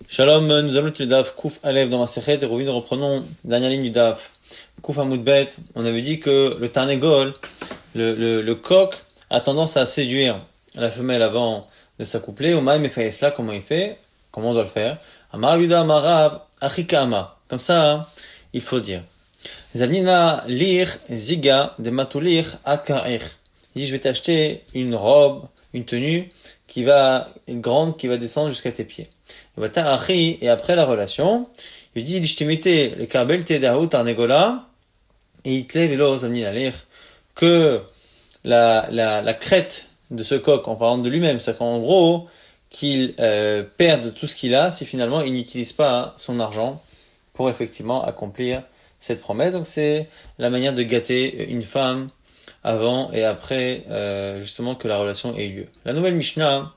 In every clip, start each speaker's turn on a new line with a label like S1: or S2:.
S1: Shalom, nous allons étudier le Daf Kouf Alev dans ma Sechet et nous reprenons dernière ligne du Daf Kouf Hamoudbet. On avait dit que le Tarnegol, le coq, a tendance à séduire la femelle avant de s'accoupler. Omaï Mefayesla, comment il fait? Comment on doit le faire? Amar Yuda Amarav Achika Ama. Comme ça, hein, il faut dire. Zamnina lir ziga de matulir akair. Il dit, je vais t'acheter une robe, une tenue qui va être grande, qui va descendre jusqu'à tes pieds. Et après la relation, il dit, l'ishtimite le kabel tedahu tarnegola, et itle velo zamnina lir, que la crête de ce coq, en parlant de lui-même, c'est qu'en gros, qu'il perde tout ce qu'il a si finalement il n'utilise pas son argent pour effectivement accomplir cette promesse. Donc c'est la manière de gâter une femme avant et après justement que la relation ait eu lieu. La nouvelle Mishnah,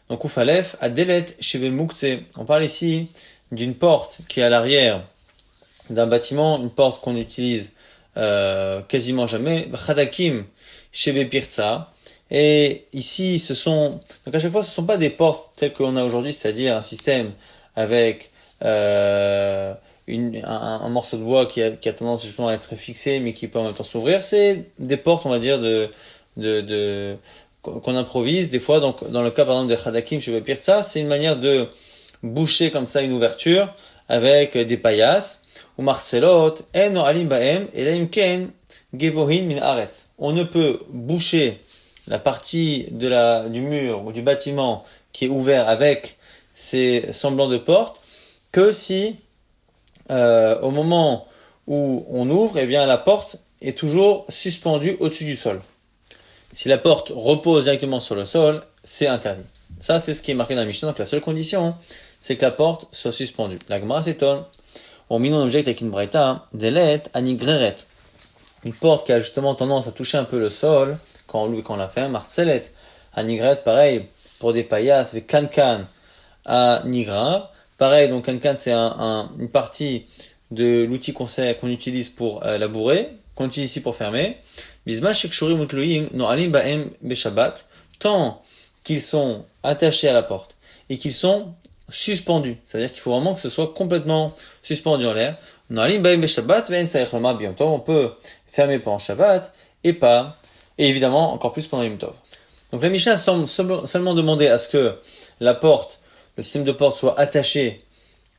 S1: donc Oufalef, Adelet Sheve Mukse. On parle ici d'une porte qui est à l'arrière d'un bâtiment, une porte qu'on utilise quasiment jamais. Chadakim Sheve Pirza. Et ici, donc à chaque fois, ce sont pas des portes telles qu'on a aujourd'hui, c'est-à-dire un système avec un morceau de bois qui a tendance justement à être fixé, mais qui peut en même temps s'ouvrir. C'est des portes, on va dire, qu'on improvise des fois. Donc, dans le cas, par exemple, de Chadakim, je vais pire ça, c'est une manière de boucher comme ça une ouverture avec des paillasses ou marcelot, en alim baem, et laim ken, gevohin min aretz. On ne peut boucher la partie du mur ou du bâtiment qui est ouvert avec ces semblants de porte que si au moment où on ouvre, eh bien la porte est toujours suspendue au-dessus du sol. Si la porte repose directement sur le sol, c'est interdit. Ça, c'est ce qui est marqué dans la Mishnah. Donc la seule condition, c'est que la porte soit suspendue. La Gemara s'étonne. On mine un objecte avec une braïta, delet anigreret. Une porte qui a justement tendance à toucher un peu le sol quand on l'ouvre et quand on la ferme. Marcelet anigreret, pareil pour des paillasses avec cancan à nigra. Pareil, donc cancan c'est une partie de l'outil qu'on utilise pour labourer, qu'on utilise ici pour fermer. Bisma shekshurim utluim no'alim ba'em beshabbat, tant qu'ils sont attachés à la porte et qu'ils sont suspendus. C'est-à-dire qu'il faut vraiment que ce soit complètement suspendu en l'air. No'alim ba'em beshabbat ve'en tzarich lomar biyom tov. On peut fermer pendant Shabbat et évidemment encore plus pendant Yom Tov. Donc la Mishnah semble seulement demander à ce que la porte, le système de porte soit attaché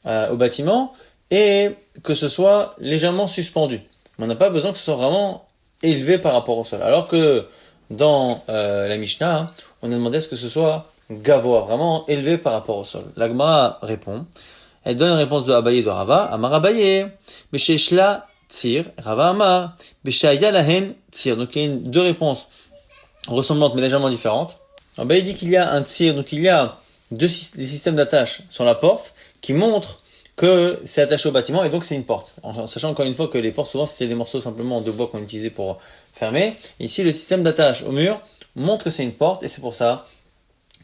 S1: au bâtiment et que ce soit légèrement suspendu. Mais on n'a pas besoin que ce soit vraiment élevé par rapport au sol. Alors que dans la Mishnah, on a demandé à ce que ce soit gavoa, vraiment élevé par rapport au sol. La Gemara répond, elle donne une réponse de Abaye et de Rava. Amar Abaye, Besheshla Tzir, Rava Amar, Beshaya Lahen Tzir. Donc il y a deux réponses ressemblantes mais légèrement différentes. Abaye dit qu'il y a un tzir, donc il y a des systèmes d'attache sur la porte qui montrent que c'est attaché au bâtiment et donc c'est une porte. En sachant encore une fois que les portes souvent c'était des morceaux simplement de bois qu'on utilisait pour fermer. Et ici le système d'attache au mur montre que c'est une porte et c'est pour ça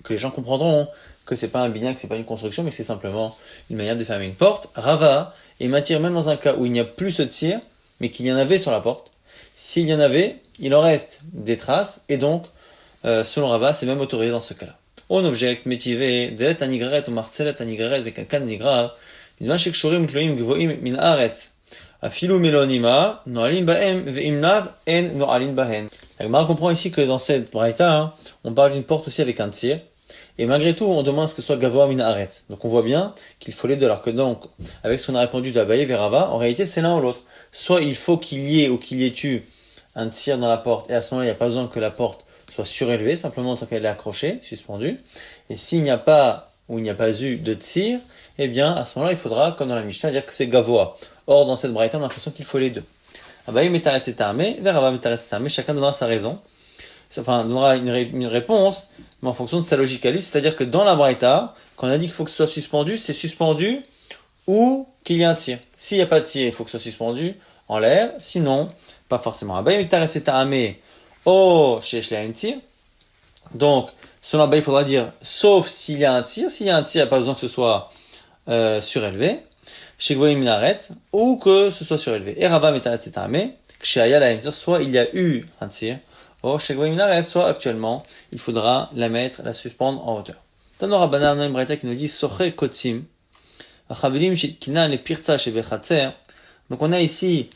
S1: que les gens comprendront que c'est pas un binyan, que c'est pas une construction, mais que c'est simplement une manière de fermer une porte. Rava et m'attire même dans un cas où il n'y a plus ce tir, mais qu'il y en avait sur la porte. S'il y en avait, il en reste des traces et donc selon Rava c'est même autorisé dans ce cas-là. On objecte métivé delet anigreret ou marcelet anigreret avec un can nigra. La Gemara comprend ici que dans cette braïta, on parle d'une porte aussi avec un tir. Et malgré tout, on demande à ce que ce soit gavoa min aret. Donc on voit bien qu'il faut les deux. Alors que donc, avec ce qu'on a répondu d'Abaye vers Rava, en réalité c'est l'un ou l'autre. Soit il faut qu'il y ait ou qu'il y ait eu un tir dans la porte, et à ce moment-là, il n'y a pas besoin que la porte soit surélevée, simplement tant qu'elle est accrochée, suspendue. Et s'il n'y a pas ou il n'y a pas eu de tir, eh bien, à ce moment-là, il faudra, comme dans la Mishnah, dire que c'est gavoa. Or, dans cette braïta, on a l'impression qu'il faut les deux. Abaye metares et armé, vers Rava metares et armé, chacun donnera sa raison. Enfin, donnera une réponse, mais en fonction de sa logique à lui. C'est-à-dire que dans la braïta, quand on a dit qu'il faut que ce soit suspendu, c'est suspendu ou qu'il y ait un tir. S'il n'y a pas de tir, il faut que ce soit suspendu en l'air. Sinon, pas forcément. Abaye metares et armé, oh, chez un tir. Donc, selon Abaye, il faudra dire, sauf s'il y a un tir. S'il y a un tir, il n'y a pas besoin que ce soit surélevé, chez Gvoim Minaret, ou que ce soit surélevé. Et Rava Metaret c'est armé, chez Aya la même chose, soit il y a eu un tir, ou chez Gvoim Minaret, soit actuellement, il faudra la suspendre en hauteur. Dans nos Rabbanan, on a une braïta qui nous dit, Soche Kotsim, Chavilim Shitkinan les Pirtsa chez Bechatzer. Donc on a ici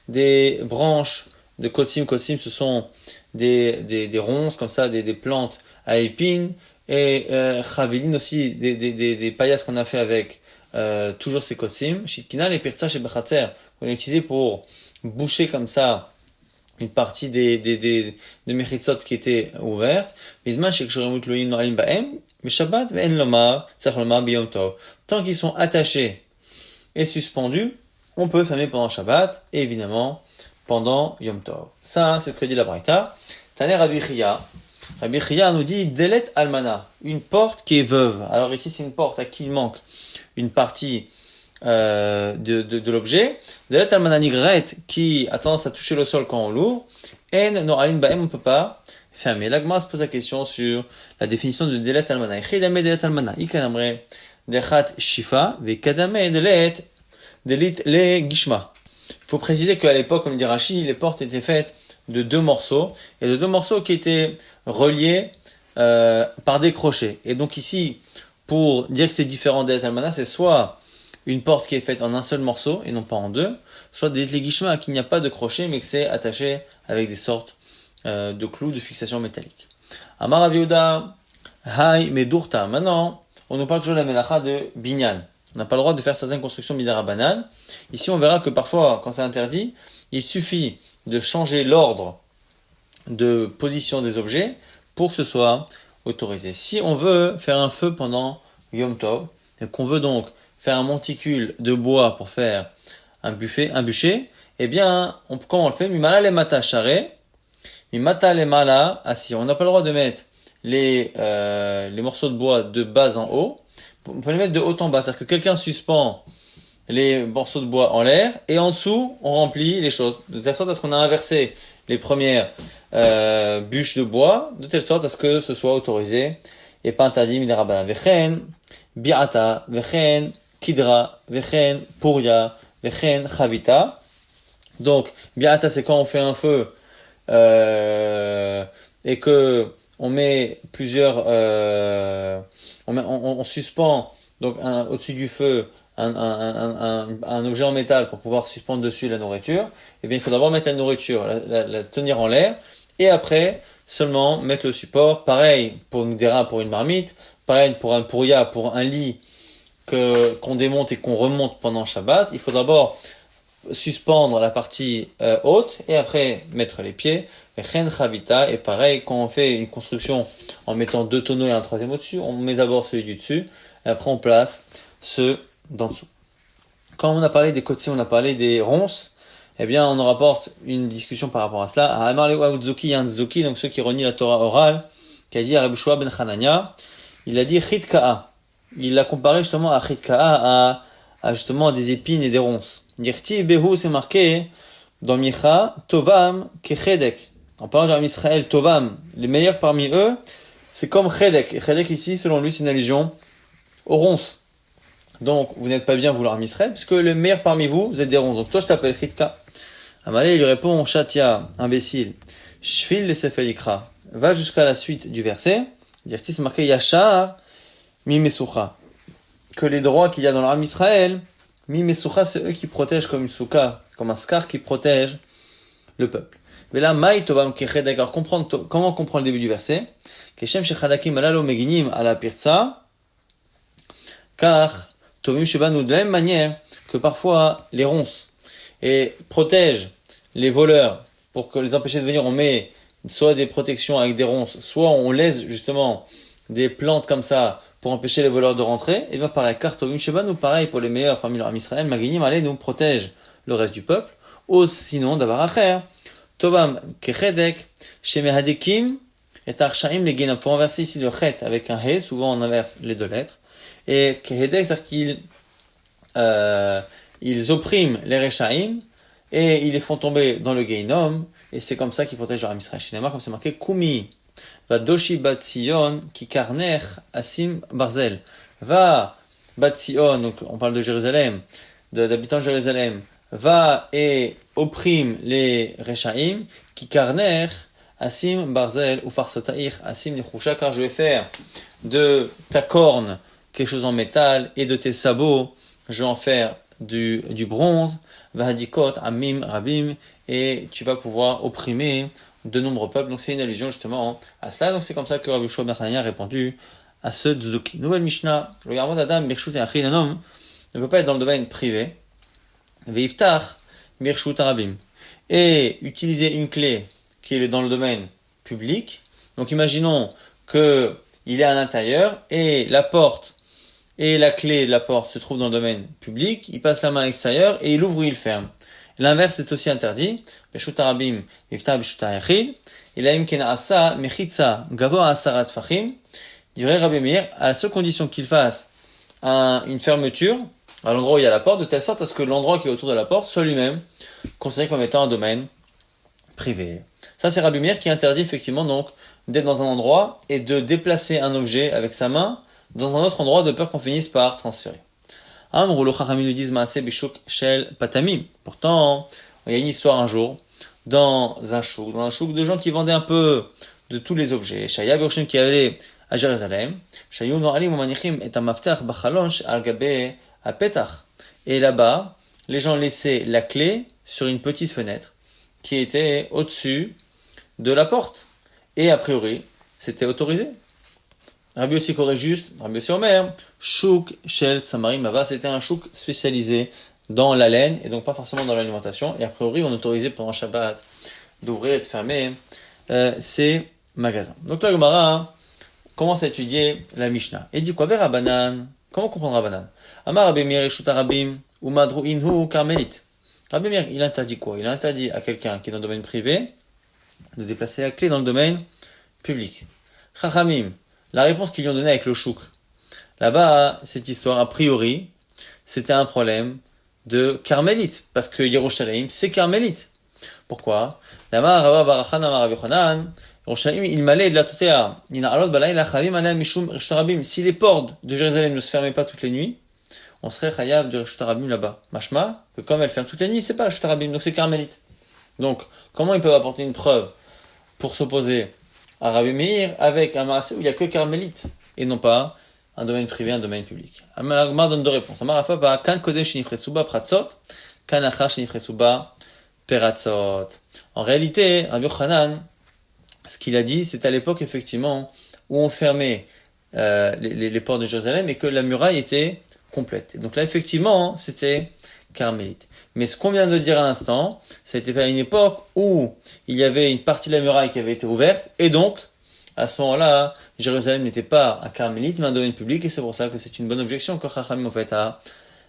S1: des branches de Kotsim. Kotsim, ce sont des ronces comme ça, des plantes à épines. Et Chavilim aussi, des paillasses qu'on a fait avec toujours ces Kotsim. Shitkinan les Pirtsa chez Bechatzer, qu'on a utilisé pour boucher comme ça une partie de Mechitzot qui étaient ouvertes. Tant qu'ils sont attachés et suspendus, on peut fermer pendant Shabbat et évidemment pendant Yom Tov. Ça, c'est ce que dit la Braïta. Taner Rabbi Chia. Rabbi Chia nous dit Delet Almana, une porte qui est veuve. Alors ici, c'est une porte à qui il manque une partie de l'objet. Delet Almana Nigret, qui a tendance à toucher le sol quand on l'ouvre. En No'alin Ba'em, on ne peut pas fermer. L'Agma se pose la question sur la définition de Delet Almana. Chidame Delet Almana. Ikanamre Dechat Shifa, Vekadame Delit Le Gishma. Il faut préciser qu'à l'époque, comme dit Rashi, les portes étaient faites de deux morceaux, et de deux morceaux qui étaient reliés par des crochets. Et donc ici, pour dire que c'est différent d'Elet Almana, c'est soit une porte qui est faite en un seul morceau, et non pas en deux, soit des Gishma, qu'il n'y a pas de crochet, mais que c'est attaché avec des sortes de clous de fixation métallique. Amar Rav Yehuda, Hay Medurta. Maintenant, on nous parle toujours de la Melacha de Binyan. On n'a pas le droit de faire certaines constructions midarabanan. Ici, on verra que parfois, quand c'est interdit, il suffit de changer l'ordre de position des objets pour que ce soit autorisé. Si on veut faire un feu pendant Yom Tov, et qu'on veut donc faire un monticule de bois pour faire un bûcher, eh bien, comment on le fait? Mimala le mata share, mimata le mala assis. On n'a pas le droit de mettre les morceaux de bois de bas en haut. On peut les mettre de haut en bas. C'est-à-dire que quelqu'un suspend les morceaux de bois en l'air, et en dessous, on remplit les choses. De telle sorte à ce qu'on a inversé les premières bûches de bois, de telle sorte à ce que ce soit autorisé et pas interdit midarabanan. Vechen, bi'ata, vechen, kidra, vechen, puria, vechen, chavita. Donc, bi'ata, c'est quand on fait un feu et que on met plusieurs, on suspend donc au-dessus du feu un objet en métal pour pouvoir suspendre dessus la nourriture. Eh bien, il faut d'abord mettre la nourriture, la tenir en l'air, et après seulement mettre le support. Pareil pour une dera, pour une marmite, pareil pour un pouria, pour un lit qu'on démonte et qu'on remonte pendant Shabbat. Il faut d'abord suspendre la partie haute et après mettre les pieds. Et pareil, quand on fait une construction en mettant deux tonneaux et un troisième au-dessus, on met d'abord celui du dessus et après on place ceux d'en dessous. Quand on a parlé des kotsim, on a parlé des ronces, eh bien on nous rapporte une discussion par rapport à cela. À Amar le Wavzuki, Yanzuki, donc ceux qui renient la Torah orale, qui a dit à Rabbi Shua ben Hanania, il a dit Chitka'a. Il l'a comparé justement à Chitka'a, à justement des épines et des ronces. Dirti Behu, c'est marqué dans Micha, Tovam Kechedek. En parlant de Ram Israël, Tovam, les meilleurs parmi eux, c'est comme Chedek. Et Chedek ici, selon lui, c'est une allusion aux ronces. Donc, vous n'êtes pas bien vouloir Israël, puisque le meilleur parmi vous, vous êtes des ronces. Donc, toi, je t'appelle Chitka. Amalé, il lui répond, Shatia, imbécile, Shfil le Sefer Yikra. Va jusqu'à la suite du verset. Dirti, c'est marqué Yashar, Mi Mesucha. Que les droits qu'il y a dans l'Am Israël, Mi Mesucha, c'est eux qui protègent comme une souka, comme un scar qui protège le peuple. Mais là, Maï Tovam Kechedek. Alors, comment on comprend le début du verset? Keshem Shechadakim Alalo Meginim ala Pirtsa. Car, Tovim Shebanu, de la même manière que parfois les ronces et protègent les voleurs pour que les empêcher de venir, on met soit des protections avec des ronces, soit on laisse justement des plantes comme ça pour empêcher les voleurs de rentrer. Et bien pareil, car Tovim Shebanu, pareil pour les meilleurs parmi leur Israël, Maginim allez nous protège le reste du peuple. Ou sinon, Davar Acher, Tovam Kechedek, Shemehadekim et Arshaim les Genam. Faut renverser ici le chet avec un he, souvent on inverse les deux lettres. Et Kehedek, c'est-à-dire qu'ils oppriment les Rechaim et ils les font tomber dans le Geinom, et c'est comme ça qu'ils protègent leur Israël. Shinema, comme c'est marqué, Kumi, va doshi bat Sion, ki karner asim barzel. Va bat Sion, donc on parle de Jérusalem, d'habitants de Jérusalem, va et opprime les Rechaim, ki karner asim barzel, ou farsotaïr asim nechusha, car je vais faire de ta corne quelque chose en métal, et de tes sabots, je vais en faire du bronze, vahadikot, amim, rabim, et tu vas pouvoir opprimer de nombreux peuples. Donc c'est une allusion justement à cela. Donc c'est comme ça que Rabbi Yoshua ben Hanania a répondu à ce tzduki. Nouvelle Mishnah, le Yarmod Adam, Birshut et Achil, un homme ne peut pas être dans le domaine privé, Veiftach, Birshut Arabim, et utiliser une clé qui est dans le domaine public. Donc imaginons que il est à l'intérieur et la porte et la clé de la porte se trouve dans le domaine public, il passe la main à l'extérieur et il ouvre ou il ferme. L'inverse est aussi interdit. Birshut Arabim, Veiftach Birshut Achil, et la imkena asa, mechitza, gavoa asarat fachim, dirait Rabbi Meir, à la seule condition qu'il fasse une fermeture à l'endroit où il y a la porte, de telle sorte à ce que l'endroit qui est autour de la porte soit lui-même considéré comme étant un domaine privé. Ça, c'est Rabbi Meir qui interdit effectivement donc d'être dans un endroit et de déplacer un objet avec sa main dans un autre endroit de peur qu'on finisse par transférer. Amrou, le Chachamim nous disent Maaseh Bishuk Shel Patamim. Pourtant, il y a une histoire un jour dans un chouk de gens qui vendaient un peu de tous les objets. Shaya Bershim qui allait à Jérusalem, et là-bas, les gens laissaient la clé sur une petite fenêtre qui était au-dessus de la porte. Et a priori, c'était autorisé. Rabbi Yossi corrige juste, Rabbi Yossi Omer, chouk shel samarim mava, c'était un chouk spécialisé dans la laine et donc pas forcément dans l'alimentation. Et a priori, on autorisait pendant Shabbat d'ouvrir et de fermer ces magasins. Donc la Gemara commence à étudier la Mishnah. Et dit quoi? Vers Rabbanan. Comment comprendre Rabbanan? Amar Rabbi Meir Yeshut Arabim ou Madru Inhu Carmélite. Rabbi Meir, il interdit quoi? Il interdit à quelqu'un qui est dans le domaine privé de déplacer la clé dans le domaine public. Chachamim, la réponse qu'ils lui ont donnée avec le chouk. Là-bas, cette histoire, a priori, c'était un problème de carmélite. Parce que Yerushalayim, c'est carmélite. Pourquoi? D'Amar Rabba Barachan Amar Rabbi Yochanan, il m'allait de la totéa. Si les portes de Jérusalem ne se fermaient pas toutes les nuits, on serait chayav de Reshut Harabim là-bas. Mashma, que comme elle ferme toutes les nuits, c'est pas Reshut Harabim, donc c'est carmélite. Donc, comment ils peuvent apporter une preuve pour s'opposer à Rabbi Meir avec un marasé où il y a que carmélite et non pas un domaine privé, un domaine public? Amar donne deux réponses. Amar Rafa ba kan kodem shenifretsuba pratzot, kan achar shenifretsuba peratzot. En réalité, Rabbi Yochanan, ce qu'il a dit, c'est à l'époque, effectivement, où on fermait les portes de Jérusalem et que la muraille était complète. Et donc là, effectivement, c'était carmélite. Mais ce qu'on vient de dire à l'instant, ça a été fait à une époque où il y avait une partie de la muraille qui avait été ouverte, et donc, à ce moment-là, Jérusalem n'était pas un carmélite, mais un domaine public, et c'est pour ça que c'est une bonne objection que Chachamim ont fait à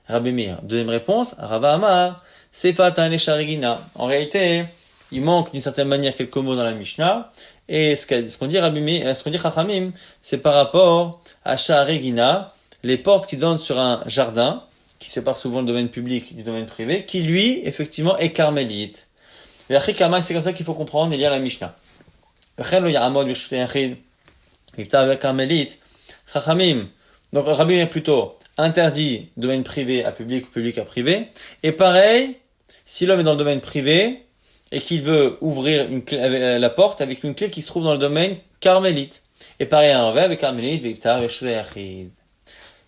S1: Rabbi Meir. Deuxième réponse, Rava Amar, Sefatan le Sharigina. En réalité, il manque d'une certaine manière quelques mots dans la Mishnah, et ce qu'on dit Chachamim, c'est par rapport à Sharegina, les portes qui donnent sur un jardin, qui sépare souvent le domaine public du domaine privé, qui lui, effectivement, est carmélite. Et après, c'est comme ça qu'il faut comprendre et lire la Mishnah. Chachamim, donc Rabbi est plutôt interdit domaine privé à public ou public à privé, et pareil, si l'homme est dans le domaine privé, et qu'il veut ouvrir la porte avec une clé qui se trouve dans le domaine carmélite. Et pareil à l'envers avec carmélite, Veiptar, Yeshua Yachid.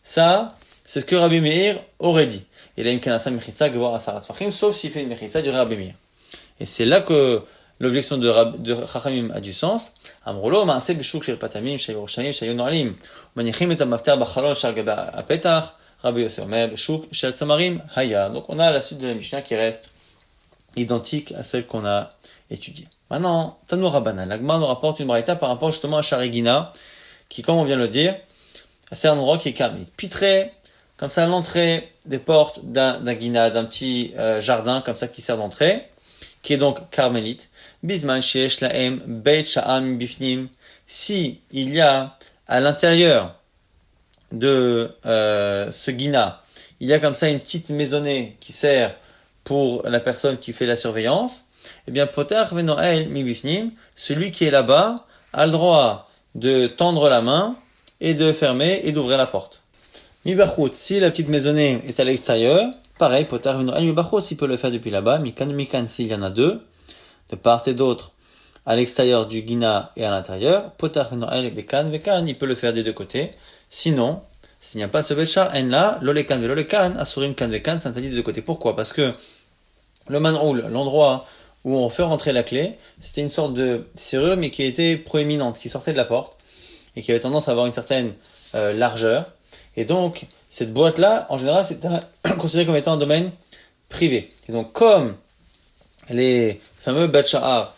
S1: Ça, c'est ce que Rabbi Meir aurait dit. Il a une kanasa mechitza gevor asarat fachim, sauf s'il fait une mechitza du Rabbi Meir. Et c'est là que l'objection de Chachamim a du sens. Amrolo, ma'aseh b'shuk shel patamim, shel Yerushalayim, shel Yonalim, manichim et amafter b'chalon shel gaba apetach, Rabbi Yossi Omer b'shuk shel samarim haya. Donc on a la suite de la Mishnah qui reste identique à celle qu'on a étudiée. Maintenant, Tanu Rabbanan, la Gemara nous rapporte une braïta par rapport justement à Sharegina, qui, comme on vient de le dire, c'est un endroit qui est carmélite. Pitré, comme ça, l'entrée des portes d'un guina, d'un petit jardin, comme ça, qui sert d'entrée, qui est donc carmélite. Bisman sheesh laem beit sha'am bifnim. Si il y a à l'intérieur de ce guina, il y a comme ça une petite maisonnée qui sert pour la personne qui fait la surveillance, eh bien, poter venoel mi bifnim, celui qui est là-bas a le droit de tendre la main et de fermer et d'ouvrir la porte. Mi bachut, si la petite maisonnée est à l'extérieur, pareil, poter venoel mi bachut, s'il peut le faire depuis là-bas, mikan, s'il y en a deux, de part et d'autre, à l'extérieur du guina et à l'intérieur, poter venoel vekan, il peut le faire des deux côtés. Sinon, s'il n'y a pas ce betchar, en là, l'olekan ve l'olekan, asurim kan ve kan, c'est interdit des deux côtés. Pourquoi? Parce que le man'oul, l'endroit où on fait rentrer la clé, c'était une sorte de serrure, mais qui était proéminente, qui sortait de la porte, et qui avait tendance à avoir une certaine largeur. Et donc, cette boîte-là, en général, c'était considéré comme étant un domaine privé. Et donc, comme les fameux Batsha'ar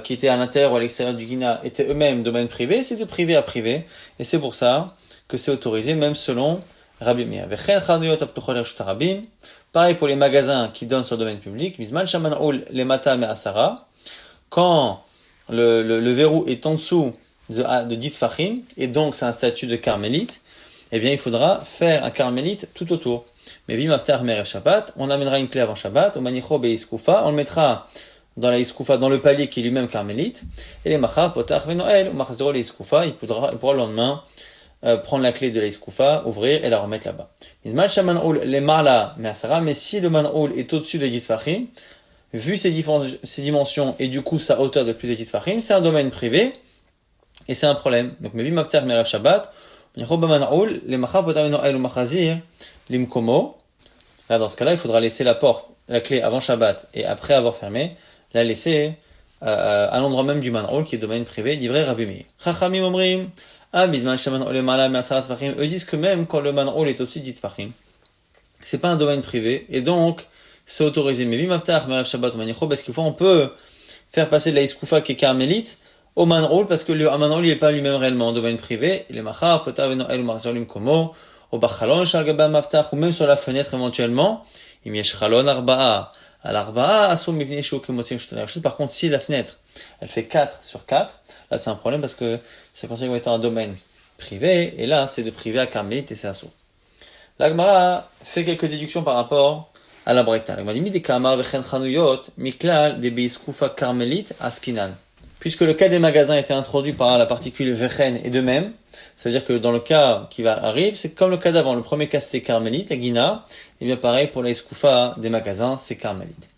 S1: qui étaient à l'intérieur ou à l'extérieur du Guina étaient eux-mêmes domaine privé, c'est de privé à privé, et c'est pour ça que c'est autorisé, même selon Rabbi Meir. Pareil pour les magasins qui donnent sur le domaine public, quand le verrou est en dessous de 10 fachim, et donc c'est un statut de carmélite, eh bien il faudra faire un carmélite tout autour. Mais vimafter merev Shabbat, on amènera une clé avant Shabbat, au manicho beiskufa, on le mettra dans la iskoufa, dans le palier qui est lui-même carmélite, et les machar potach venoel, ou machzero les iskoufa, il pourra le lendemain prendre la clé de la iskoufa, ouvrir et la remettre là-bas. Mais si le man'oul est au-dessus de 10 fachim, vu ses dimensions et du coup sa hauteur de plus de 10 fachim, c'est un domaine privé, et c'est un problème. Donc, mais vimafter merev Shabbat, les machar potach venoel ou machazir, l'imkomo. Là, dans ce cas-là, il faudra laisser la clé avant Shabbat et après avoir fermé, la laisser à l'endroit même du man'oul qui est domaine privé, d'ivrei Rabbi Meir. Chachamim omrim, bizman shaman olemala me'asarat fachim. Eux disent que même quand le man'oul est au-dessus de 10 fachim, c'est pas un domaine privé et donc c'est autorisé. Mais bimaftach merev Shabbat manicho, parce qu'il faut, on peut faire passer de la iskoufa qui est carmélite au man'oul parce que le man'oul il est pas lui-même réellement en domaine privé. Les machar potav venoel ou machzor limkomo. Au bachalon shalgaba maftach, ou même sur la fenêtre éventuellement, im yesh chalon arba'a, al arba'a asum mivnei shu kemotzim shtoner. Par contre, si la fenêtre, elle fait 4 sur 4, là c'est un problème parce que c'est considéré comme étant un domaine privé, et là c'est de privé à carmélite et c'est assourd. La Gemara fait quelques déductions par rapport à la Braïta. La Gemara dit mi de kamar vechen chanuyot miklal de beiskufa carmélite askinan. Puisque le cas des magasins a été introduit par la particule vechen et de même, ça veut dire que dans le cas qui va arriver, c'est comme le cas d'avant. Le premier cas c'était carmélite, à Guina, et bien pareil pour la iskoufa des magasins, c'est carmélite.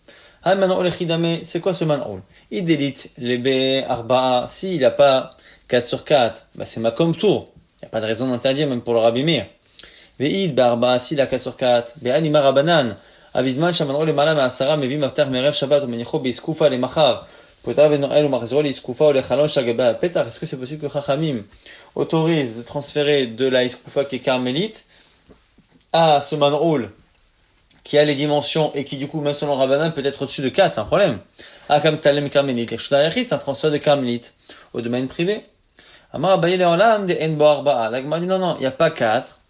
S1: C'est quoi ce man'oul? Il délite les B, arba'a, s'il n'a pas 4 sur 4, bah c'est makom tour. Il n'y a pas de raison d'interdire, même pour le Rabbi Meir. Ve'id, barba'a, s'il a 4 sur 4, be'anima rabanan, avidman shaman'oul et malam asara, mevim after merev shabbat, ou menicho beiskoufa les machav. Est-ce que c'est possible que Chachamim autorise de transférer de la iskoufa qui est carmélite à ce man'oul qui a les dimensions et qui du coup même selon Rabbanan peut être au-dessus de 4, c'est un problème. Comme Talem carmélite, c'est un transfert de carmélite au domaine privé. Amar Abaye le'olam de en bo arba'a. La Gemara dit non, il n'y a pas 4.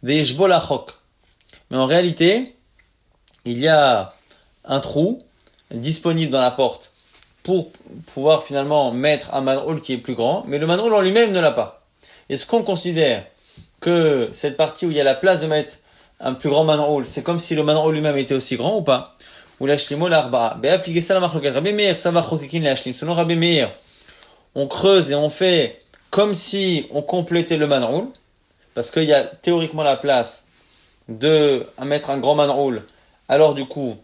S1: Ve'yeshbo lachok. Mais en réalité, il y a un trou disponible dans la porte pour pouvoir finalement mettre un man'oul qui est plus grand, mais le man'oul en lui-même ne l'a pas. Est-ce qu'on considère que cette partie où il y a la place de mettre un plus grand man'oul, c'est comme si le man'oul lui-même était aussi grand ou pas? Ou l'ashlimo l'arba'a. Appliquer ça la marloquette. Rabbi Meir, ça va chokekin l'ashlim. Selon Rabbi Meir, on creuse et on fait comme si on complétait le man'oul, parce qu'il y a théoriquement la place de mettre un grand man'oul. Alors du coup,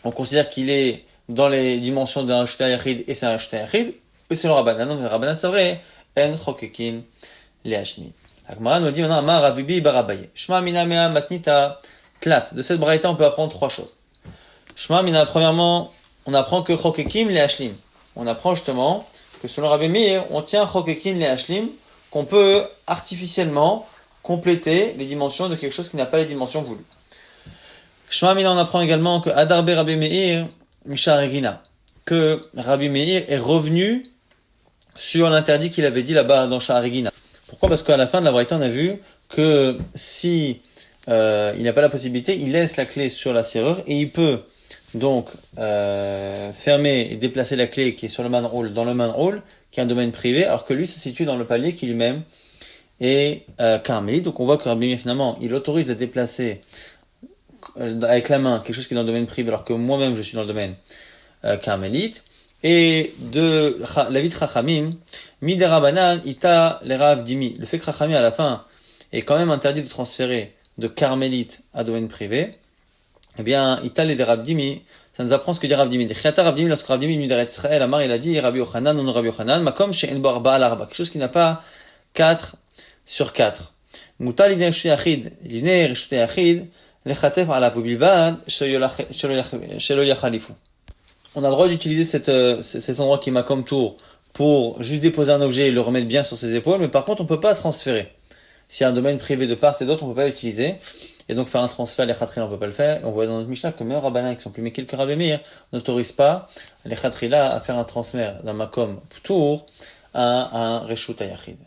S1: on considère qu'il est dans les dimensions d'un shta yachid, et c'est un shta yachid, et c'est le Rabbanan. Non, mais le Rabbanan, c'est vrai, en chokekin le'ashmi. La Gemara nous dit maintenant, Amar Ravibi barabaye. Shma mina mea matnita tlat. De cette braïta, on peut apprendre 3 choses. Shma mina, premièrement, on apprend que chokekim le'ashlim. On apprend justement que selon Rabbi Meir, on tient chokekin le'ashlim, qu'on peut artificiellement compléter les dimensions de quelque chose qui n'a pas les dimensions voulues. Shma mina, on apprend également que Adarbe Rabbi Meir, Misha Regina, que Rabbi Meir est revenu sur l'interdit qu'il avait dit là-bas dans Sha'arigina. Pourquoi? Parce qu'à la fin de la Braïta, on a vu que si il n'a pas la possibilité, il laisse la clé sur la serrure et il peut donc fermer et déplacer la clé qui est sur le man'oul dans le man'oul, qui est un domaine privé, alors que lui se situe dans le palier qui lui-même est carmélite. Donc on voit que Rabbi Meir finalement, il autorise à déplacer avec la main quelque chose qui est dans le domaine privé, alors que moi-même je suis dans le domaine carmélite. Et de la vie de Chachamim, mi de Rabbanan, ita les Rav dimi. Le fait que Chachamim à la fin est quand même interdit de transférer de carmélite à domaine privé, eh bien, ita les Rav dimi, ça nous apprend ce que dit Rav dimi. De Chiata Rav dimi, lorsque Rav dimi est venu d'Eretz Israël, Amar il a dit, Rabbi Yochanan, non Rabbi Yochanan, makom she'en bo arba'a al arba, quelque chose qui n'a pas 4 sur 4. מותר לבני רשות היחיד לחטף עליו ובלבד שלא יחליפו. On a le droit d'utiliser cet endroit qui m'a comme tour pour juste déposer un objet et le remettre bien sur ses épaules, mais par contre on peut pas transférer. S'il y a un domaine privé de part et d'autre, on peut pas l'utiliser. Et donc faire un transfert, les khatrila, on peut pas le faire. Et on voit dans notre Mishnah que même Rabbanan, qui sont plus mais quelques Rabbémir, n'autorisent pas les khatrila à faire un transfert d'un makom tour à un reshut hayachid.